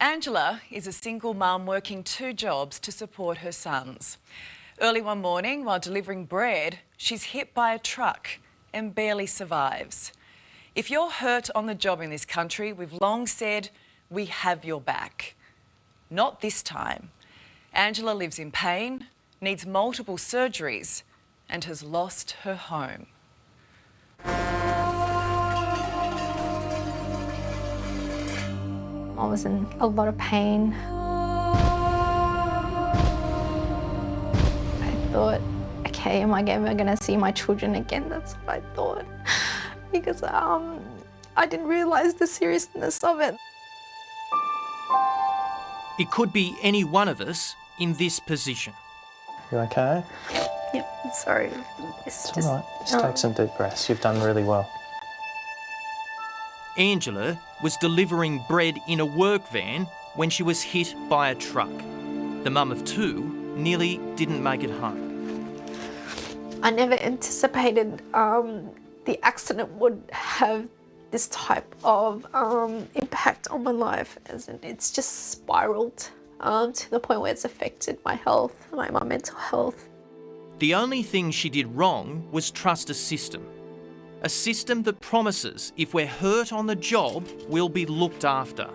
Angela is a single mum working 2 jobs to support her sons. Early one morning, while delivering bread, she's hit by a truck and barely survives. If you're hurt on the job in this country, we've long said we have your back. Not this time. Angela lives in pain, needs multiple surgeries, and has lost her home. I was in a lot of pain. I thought, okay, am I ever going to see my children again? That's what I thought. Because I didn't realise the seriousness of it. It could be any one of us in this position. You okay? Yeah, sorry. It's all right. Just take some deep breaths. You've done really well. Angela was delivering bread in a work van when she was hit by a truck. The mum of 2 nearly didn't make it home. I never anticipated the accident would have this type of impact on my life. As in, it's just spiralled to the point where it's affected my health, my mental health. The only thing she did wrong was trust a system. A system that promises if we're hurt on the job, we'll be looked after.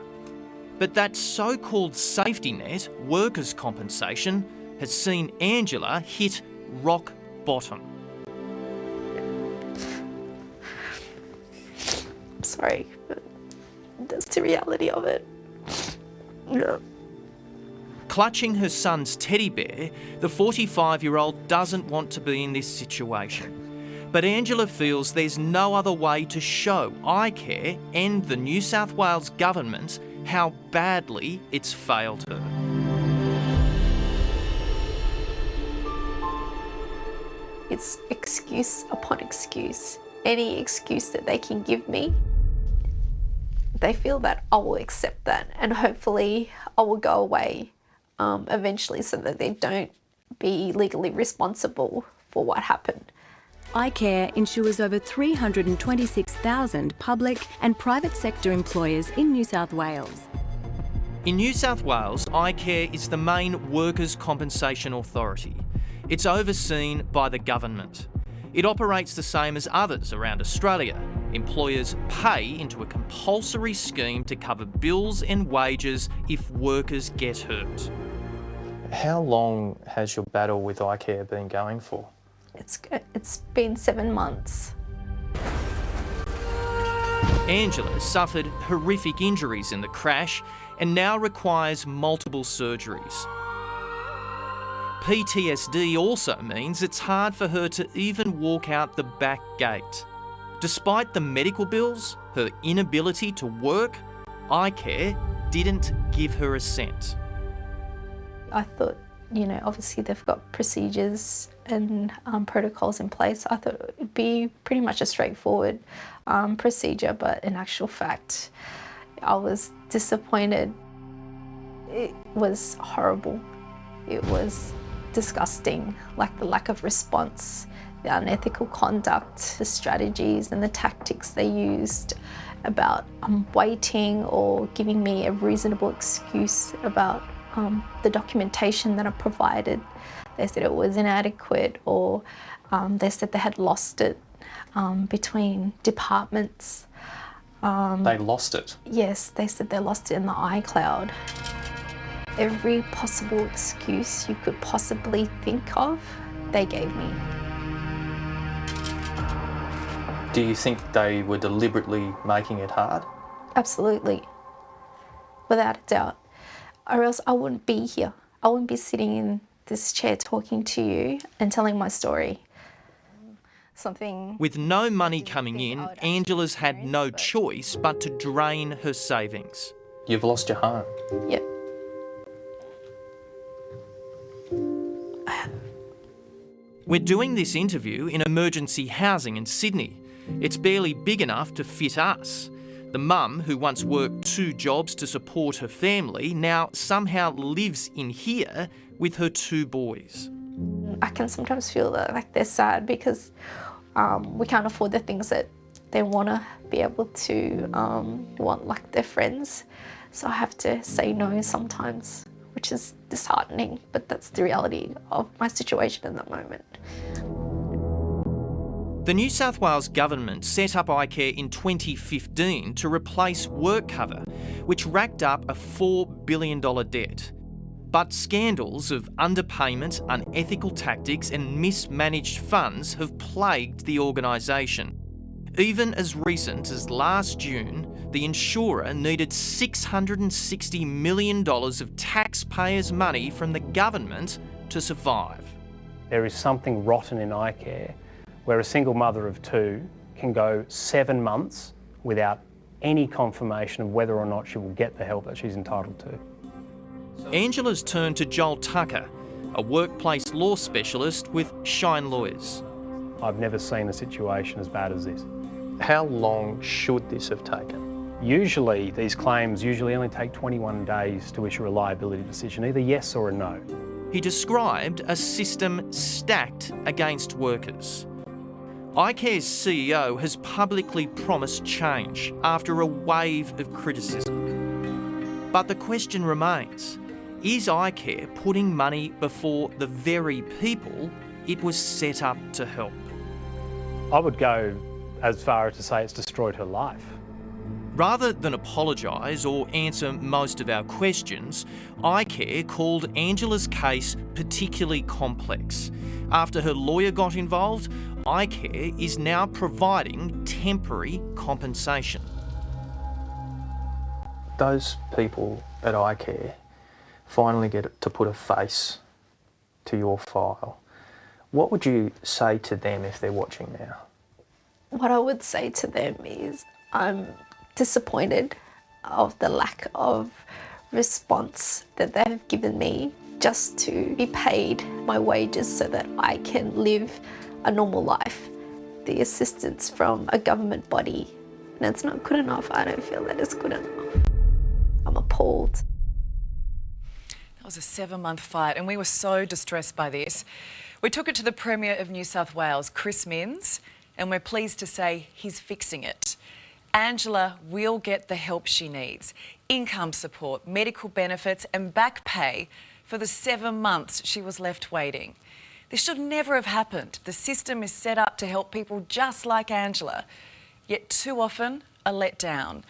But that so-called safety net, workers' compensation, has seen Angela hit rock bottom. I'm sorry, but that's the reality of it. Yeah. Clutching her son's teddy bear, the 45-year-old doesn't want to be in this situation. But Angela feels there's no other way to show iCare and the New South Wales government how badly it's failed her. It's excuse upon excuse. Any excuse that they can give me, they feel that I will accept that, and hopefully I will go away eventually so that they don't be legally responsible for what happened. iCare insures over 326,000 public and private sector employers in New South Wales. In New South Wales, iCare is the main workers' compensation authority. It's overseen by the government. It operates the same as others around Australia. Employers pay into a compulsory scheme to cover bills and wages if workers get hurt. How long has your battle with iCare been going for? It's been 7 months. Angela suffered horrific injuries in the crash and now requires multiple surgeries. PTSD also means it's hard for her to even walk out the back gate. Despite the medical bills, her inability to work, iCare didn't give her a cent. I thought, obviously they've got procedures and protocols in place. I thought it would be pretty much a straightforward procedure, but in actual fact, I was disappointed. It was horrible. It was disgusting, like the lack of response, the unethical conduct, the strategies and the tactics they used about waiting or giving me a reasonable excuse about the documentation that I provided. They said it was inadequate, or they said they had lost it between departments. They lost it? Yes, they said they lost it in the iCloud. Every possible excuse you could possibly think of, they gave me. Do you think they were deliberately making it hard? Absolutely, without a doubt. Or else I wouldn't be here. I wouldn't be sitting in this chair talking to you and telling my story. With no money coming in, Angela's had no choice but to drain her savings. You've lost your home? Yep. We're doing this interview in emergency housing in Sydney. It's barely big enough to fit us. The mum, who once worked 2 jobs to support her family, now somehow lives in here with her 2 boys. I can sometimes feel that like they're sad because we can't afford the things that they want to be able to want, like their friends. So I have to say no sometimes, which is disheartening, but that's the reality of my situation at the moment. The New South Wales government set up iCare in 2015 to replace WorkCover, which racked up a $4 billion debt. But scandals of underpayment, unethical tactics and mismanaged funds have plagued the organisation. Even as recent as last June, the insurer needed $660 million of taxpayers' money from the government to survive. There is something rotten in iCare where a single mother of two can go 7 months without any confirmation of whether or not she will get the help that she's entitled to. Angela's turned to Joel Tucker, a workplace law specialist with Shine Lawyers. I've never seen a situation as bad as this. How long should this have taken? Usually, these claims only take 21 days to issue a liability decision, either yes or a no. He described a system stacked against workers. iCare's CEO has publicly promised change after a wave of criticism. But the question remains, is iCare putting money before the very people it was set up to help? I would go as far as to say it's destroyed her life. Rather than apologise or answer most of our questions, iCare called Angela's case particularly complex. After her lawyer got involved, iCare is now providing temporary compensation. Those people at iCare finally get to put a face to your file. What would you say to them if they're watching now? What I would say to them is I'm disappointed of the lack of response that they have given me just to be paid my wages so that I can live a normal life. The assistance from a government body, and it's not good enough. I don't feel that it's good enough. I'm appalled. That was a 7-month fight and we were so distressed by this. We took it to the Premier of New South Wales, Chris Minns, and we're pleased to say he's fixing it. Angela will get the help she needs, income support, medical benefits and back pay for the 7 months she was left waiting. This should never have happened. The system is set up to help people just like Angela, yet too often are let down.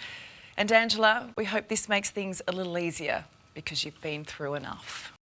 And Angela, we hope this makes things a little easier because you've been through enough.